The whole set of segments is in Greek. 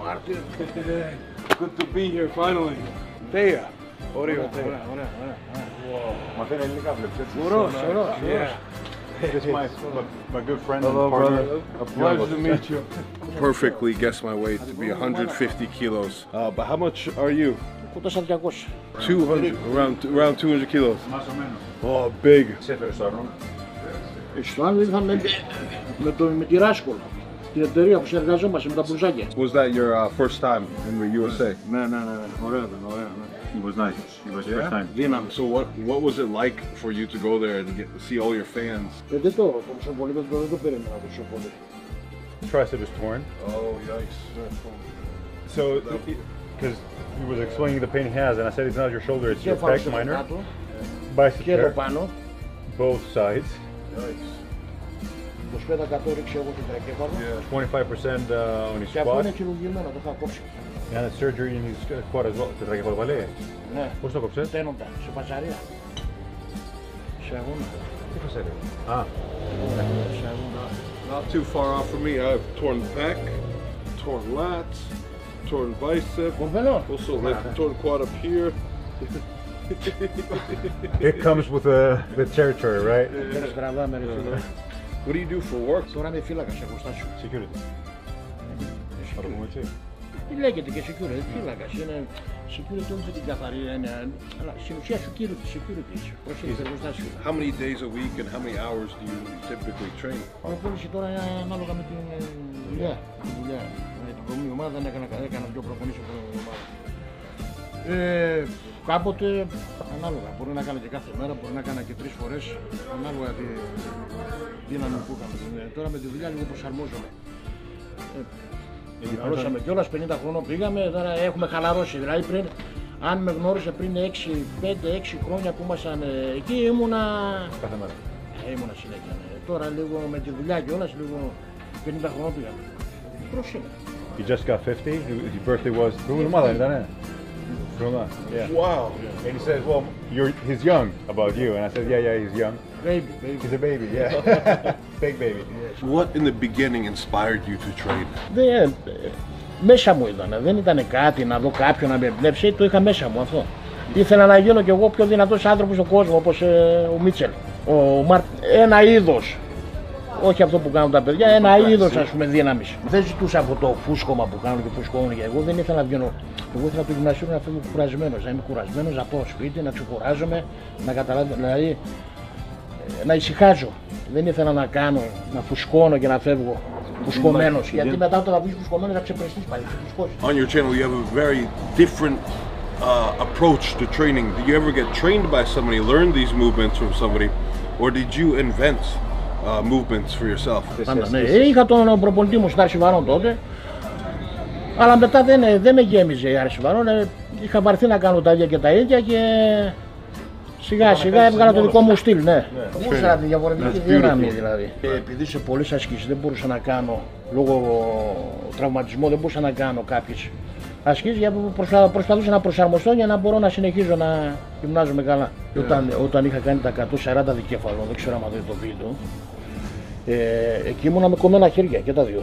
Μάρτιν. Good to be here finally. Τέα. Ωραίο, ωραία. Μαθαίνει ελληνικά βλέπεις έτσι. Ωραίος. This is my good friend and Hello, partner. brother. Pleasure to meet you. Perfectly guess my weight to be 150 kilos. But how much are you? 200, around 200 kilos. Más o menos. Oh, big. Σε έφερες στο Άρνο. Στο άλλο ήρθαμε με τη Ράσκολα, την εταιρεία που συνεργαζόμαστε με τα μπλουζάκια. Was that your first time in the USA? Ναι, ωραία ήταν. It was nice. It was first time. Δύναμη. So what was it like for you to go there and get to see all your fans? Δεν το πολύ, δεν το περίμενα τόσο πολύ. Tricep is torn. Oh, yikes. So, because he was explaining the pain he has, and I said it's not your shoulder, it's your pec minor. Bicep Και εδώ tear, πάνω, both sides. Yikes. 25% ρίξε εγώ στην τρακέφαλο. 25% on his Και αυτό squat. είναι χειρουργημένο, το είχα κόψει. And a surgery in his quad as well. Τετρακεφαλό παλέ. Ναι, Πώς το κόψες? τένοντα, σε πατσαρία. Σε αγώνα. Τι φασέλε. Α, Σε αγώνα. Not too far off from me. I have torn pec, torn lats, torn bicep. Κομπελό. Also, like torn quad up here. it comes with the territory, right? Δεν στραβάμε ρε φίλε. What do you do for work? Τώρα είμαι φύλακας σε εργοστάσιο. Security. Θα το πούμε έτσι. Τι λέγεται και security, φύλακας. Είναι security όχι την καθαρή έννοια, αλλά στην ουσία security, προσέχει εργοστάσιο. How many days a week and how many hours do you typically train? Προπόνηση τώρα ανάλογα με την δουλειά. Με την προηγούμενη ομάδα έκανα δύο προπονήσεις από την προηγούμενη ομάδα. Κάποτε ανάλογα, μπορεί να κάνω και κάθε μέρα, μπορεί να κάνω και 3 φορές, ανάλογα τη δύναμη που είχαμε. Τώρα με τη δουλειά λίγο προσαρμόζομαι. Μεγαλώσαμε κιόλας, 50 χρόνων πήγαμε, τώρα έχουμε χαλαρώσει. Δηλαδή πριν, αν με γνώρισε πριν 5-6 χρόνια που ήμασταν εκεί, ήμουνα συνέχεια. Τώρα λίγο με τη δουλειά κιόλας, λίγο 50 χρόνων πήγαμε. Πρόσεχε. He just got 50. His birthday was. Προηγούμενη ομάδα ήταν, Yeah. Wow. And he says, well, he's young about you. And I said, yeah, he's young. Baby. He's a baby, yeah. Big baby. What in the beginning inspired you to train? Μέσα μου ήταν, δεν ήταν κάτι να δω κάποιον να με εμπνεύσει, το είχα μέσα μου αυτό. Ήθελα να γίνω κι εγώ πιο δυνατός άνθρωπος στον κόσμο, όπως ο Μίτσελ. Ένα είδος, όχι αυτό που κάνουν τα παιδιά, ένα είδος ας πούμε δύναμης. Δεν ζητούσα αυτό το φούσκωμα που κάνουν και φουσκώνουν και εγώ δεν ήθελα να βγαίνω. Εγώ ήθελα το γυμνασίου να φύγω κουρασμένος, να είμαι κουρασμένος, να πάω σπίτι, να ξεκουράζομαι, να καταλάβω, δηλαδή να ησυχάζω. Δεν ήθελα να κάνω, να φουσκώνω και να φεύγω φουσκωμένος, γιατί μετά όταν θα βγεις φουσκωμένος θα ξεπρεστείς πάλι, θα φουσκώσεις. On your channel, you have a very different approach to training. Did you ever get trained by somebody, learn these movements from somebody, or did you invent movements for yourself? Πάντα, ναι. Είχα τον προπονητή μου στην Άρση Βαρών τότε, αλλά μετά δεν με γέμιζε η Άρση Βαρών. Είχα βαρθεί να κάνω τα ίδια και τα ίδια και σιγά σιγά έβγαλα το δικό μου στυλ. Ναι. Ήθελα τη διαφορετική δύναμη δηλαδή. Επειδή σε πολλές ασκήσεις δεν μπορούσα να κάνω, λόγω τραυματισμού δεν μπορούσα να κάνω κάποιες ασκήσεις, γιατί προσπαθούσα να προσαρμοστώ για να μπορώ να συνεχίζω να γυμνάζομαι καλά. Όταν είχα κάνει τα 140 δικέφαλο, δεν ξέρω αν δείτε το βίντεο, εκεί ήμουνα με κομμένα χέρια και τα δύο.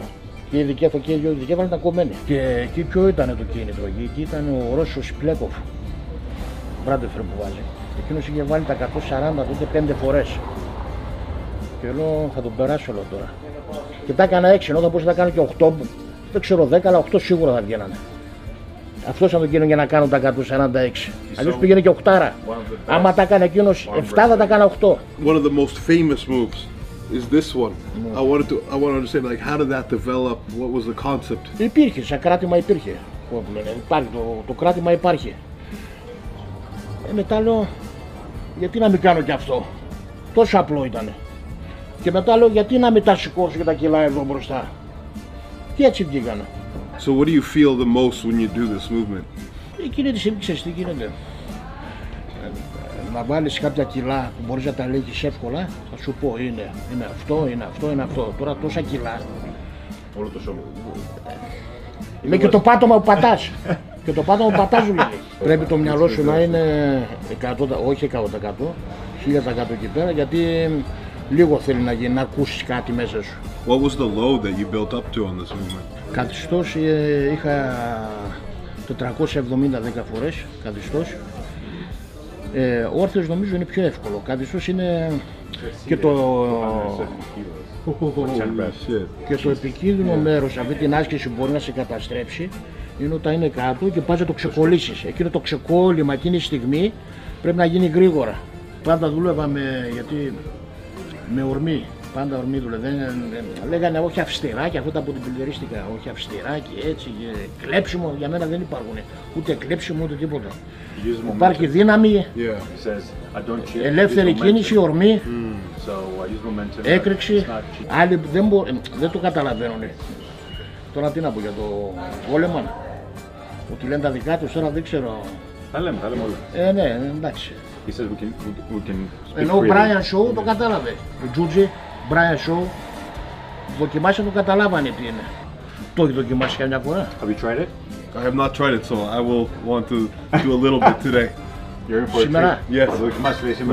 Και η δύο δικέφαλα ήταν κομμένη. Και εκεί ποιο ήταν το κίνητρο, εκεί ήταν ο Ρώσος Πλέκοφ, Μπράντεφερ που βάζει. Εκείνος είχε βάλει τα 140 τότε 5 φορές. Και λέω θα τον περάσω όλο τώρα. Και τα έκανα 6, ενώ θα μπορούσα να κάνω και 8, δεν ξέρω 10, αλλά 8 σίγουρα θα βγαίνανε. Αυτός θα τον γίνω για να κάνω τα 146. Αλλιώς πήγαινε και 8. Άμα τα έκανε εκείνος 7 θα τα κάνα 8. One of the most famous moves is this one. I want to understand, like, how did that develop? What was the concept? Υπήρχε, σαν κράτημα υπήρχε. Υπάρχει, το κράτημα υπάρχει. Μετά λέω, γιατί να μην κάνω και αυτό. Τόσο απλό ήταν. Και μετά λέω, γιατί να μην τα σηκώσω και τα κιλά εδώ μπροστά. Και έτσι βγήκανε. So what do you feel the most when you do this movement? Εκείνη τη στιγμή ξέρεις τι γίνεται. Να βάλεις κάποια κιλά που μπορείς να τα λέγεις εύκολα, θα σου πω είναι αυτό, είναι αυτό, είναι αυτό. Τώρα τόσα κιλά. Όλο το σώμα. Είναι και το πάτωμα που πατάς. Και το πάτωμα που πατάς σου λέει. Πρέπει το μυαλό σου να είναι 100, όχι 100%, 1000% εκεί πέρα, γιατί λίγο θέλει να γίνει, να ακούσεις κάτι μέσα σου. What was the load that you built up to on this movement? Καθιστός είχα 470 φορές, καθιστός. Όρθιος νομίζω είναι πιο εύκολο. Καθιστός είναι και το επικίνδυνο μέρος, αυτή την άσκηση που μπορεί να σε καταστρέψει, είναι όταν είναι κάτω και πας να το ξεκολλήσεις. Εκείνο το ξεκόλλημα, εκείνη τη στιγμή πρέπει να γίνει γρήγορα. Πάντα δούλευα με ορμή. Πάντα ορμή δούλευα. Λέγανε όχι αυστηρά και αυτά που την πληρίστηκα. Όχι αυστηρά και έτσι. Και κλέψιμο για μένα δεν υπάρχουν. Ούτε κλέψιμο ούτε τίποτα. Υπάρχει δύναμη, ελεύθερη κίνηση, ορμή, έκρηξη. Άλλοι δεν το καταλαβαίνουν. Τώρα τι να πω για το Goleman, ότι λένε τα δικά τους, τώρα δεν ξέρω. Τα λέμε όλα. Ναι, εντάξει. Ενώ ο Brian Shaw το κατάλαβε. Ο Τζούτζι, Brian Shaw, δοκιμάσει να το καταλάβανε τι είναι. Το έχει δοκιμάσει καμιά φορά. Have you tried it? I have not tried it, so I will want to do a little bit today. You're in for a Σήμερα. treat. Yes, We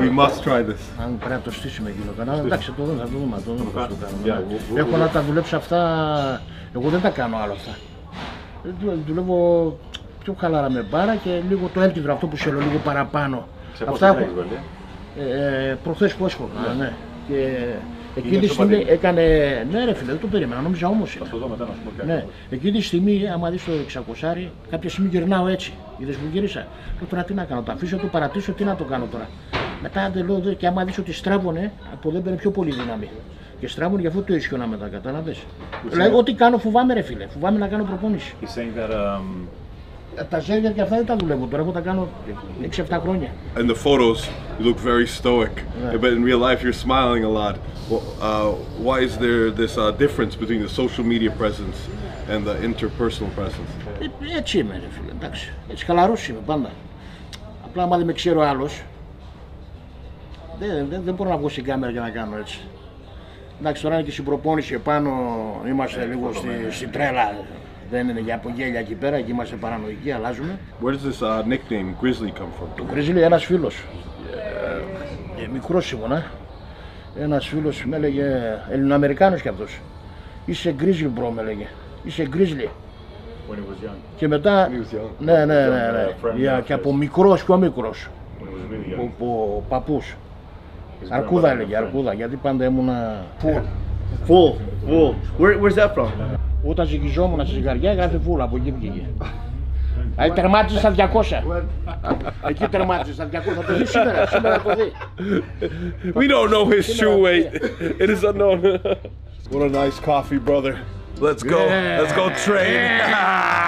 we must try this. Αν πρέπει να το στήσουμε εκείνο τώρα, εντάξει, θα το δούμε, πώς το κάνουμε. Έχω να τα δουλέψω αυτά, εγώ δεν τα κάνω άλλο αυτά. Δουλεύω πιο χαλάρα με μπάρα και λίγο το έλτιδρο αυτό που σε λίγο παραπάνω. Αυτά έχω. Προχθές που έσχομαι, ναι. Και εκείνη τη στιγμή έκανε, ναι ρε φίλε, δεν το περίμενα, νόμιζα όμως είναι. Θα το δω μετά να σου πω Ναι, εκείνη τη στιγμή, άμα δεις το 600, κάποια στιγμή γυρνάω έτσι. Είδες που γύρισα. Λέω τώρα τι να κάνω, το αφήσω, το παρατήσω, τι να το κάνω τώρα. Μετά λέω και άμα δεις ότι στράβωνε, από δεν παίρνει πιο πολύ δύναμη. Και στράβωνε, γι' αυτό το ισχυώνα μετά, κατάλαβες. Δηλαδή, ό,τι κάνω φοβάμαι ρε φίλε, φοβάμαι να κάνω προπόνηση. Τα ζέρια και αυτά δεν τα δουλεύω τώρα, εγώ τα κάνω 6-7 χρόνια. In the photos, you look very stoic, but in real life, you're smiling a lot. Why is there this difference between the social media presence and the interpersonal presence? Έτσι είμαι ρε φίλε, εντάξει, έτσι χαλαρός είμαι πάντα. Απλά άμα δεν με ξέρω άλλος, δεν μπορώ να βγω στην κάμερα για να κάνω έτσι. Εντάξει, τώρα είναι και στην προπόνηση επάνω, είμαστε λίγο στην τρέλα. Δεν είναι για απογέλια εκεί πέρα, εκεί είμαστε παρανοϊκοί, αλλάζουμε. Where does this nickname Grizzly come from? Το Grizzly ένας φίλος, μικρός ήμουνα, ένας φίλος με έλεγε, Ελληνοαμερικάνος κι αυτός. Είσαι Grizzly bro με έλεγε, είσαι Grizzly. When he was young. Και μετά, ναι, και από μικρός πιο μικρός, από παππούς. Αρκούδα έλεγε, αρκούδα, γιατί πάντα ήμουνα Full. Where's that from? Όταν ζυγιζόμουν στη ζυγαριά έγραφε φούλα, από εκεί βγήκε. Τερμάτισε στα 200. Εκεί τερμάτισε στα 200, θα το δει σήμερα το δει. We don't know his shoe weight. It is unknown. What a nice coffee, brother. Let's go. Let's go train.